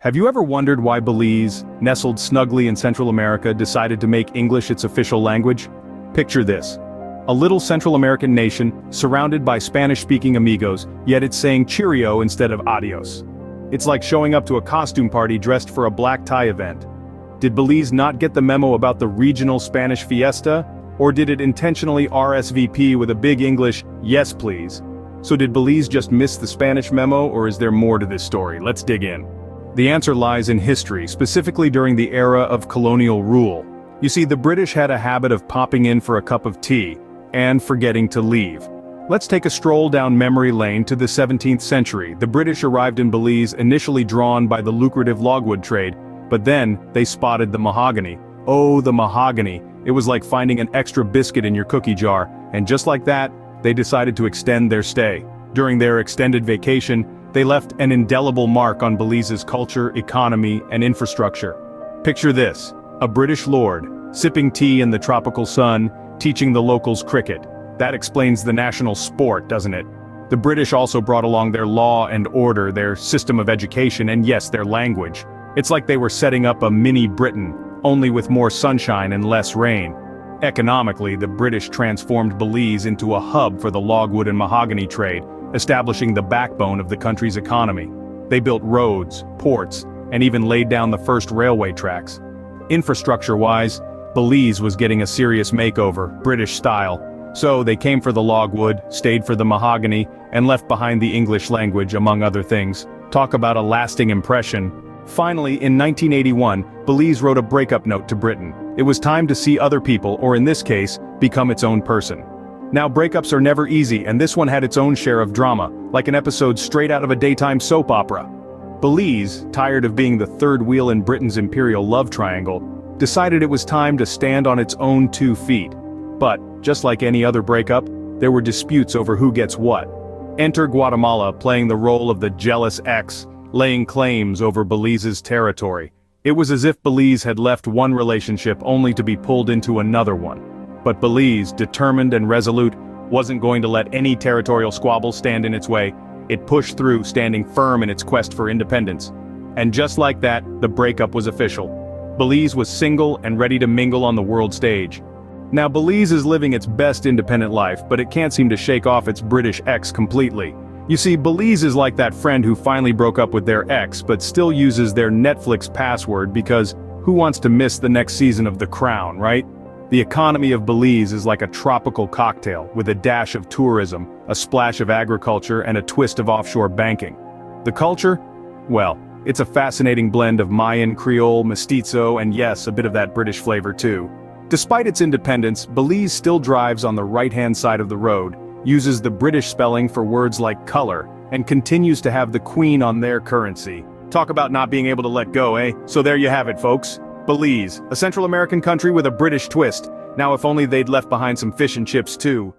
Have you ever wondered why Belize, nestled snugly in Central America, decided to make English its official language? Picture this. A little Central American nation, surrounded by Spanish-speaking amigos, yet it's saying cheerio instead of adios. It's like showing up to a costume party dressed for a black tie event. Did Belize not get the memo about the regional Spanish fiesta? Or did it intentionally RSVP with a big English, yes please? So did Belize just miss the Spanish memo, or is there more to this story? Let's dig in. The answer lies in history, specifically during the era of colonial rule. You see, the British had a habit of popping in for a cup of tea, and forgetting to leave. Let's take a stroll down memory lane to the 17th century. The British arrived in Belize initially drawn by the lucrative logwood trade, but then they spotted the mahogany. Oh, the mahogany. It was like finding an extra biscuit in your cookie jar, and just like that, they decided to extend their stay. During their extended vacation, they left an indelible mark on Belize's culture, economy, and infrastructure. Picture this, a British lord, sipping tea in the tropical sun, teaching the locals cricket. That explains the national sport, doesn't it? The British also brought along their law and order, their system of education, and yes, their language. It's like they were setting up a mini Britain, only with more sunshine and less rain. Economically, the British transformed Belize into a hub for the logwood and mahogany trade, establishing the backbone of the country's economy. They built roads, ports, and even laid down the first railway tracks. Infrastructure-wise, Belize was getting a serious makeover, British style. So they came for the logwood, stayed for the mahogany, and left behind the English language, among other things. Talk about a lasting impression. Finally, in 1981, Belize wrote a breakup note to Britain. It was time to see other people, or in this case, become its own person. Now, breakups are never easy, and this one had its own share of drama, like an episode straight out of a daytime soap opera. Belize, tired of being the third wheel in Britain's imperial love triangle, decided it was time to stand on its own 2 feet. But, just like any other breakup, there were disputes over who gets what. Enter Guatemala playing the role of the jealous ex, laying claims over Belize's territory. It was as if Belize had left one relationship only to be pulled into another one. But Belize, determined and resolute, wasn't going to let any territorial squabble stand in its way. It pushed through, standing firm in its quest for independence. And just like that, the breakup was official. Belize was single and ready to mingle on the world stage. Now, Belize is living its best independent life, but it can't seem to shake off its British ex completely. You see, Belize is like that friend who finally broke up with their ex but still uses their Netflix password because who wants to miss the next season of The Crown, right? The economy of Belize is like a tropical cocktail with a dash of tourism, a splash of agriculture, and a twist of offshore banking. The culture? Well, it's a fascinating blend of Mayan, Creole, Mestizo, and yes, a bit of that British flavor too. Despite its independence, Belize still drives on the right-hand side of the road, uses the British spelling for words like color, and continues to have the Queen on their currency. Talk about not being able to let go, eh? So there you have it, folks. Belize, a Central American country with a British twist. Now if only they'd left behind some fish and chips too.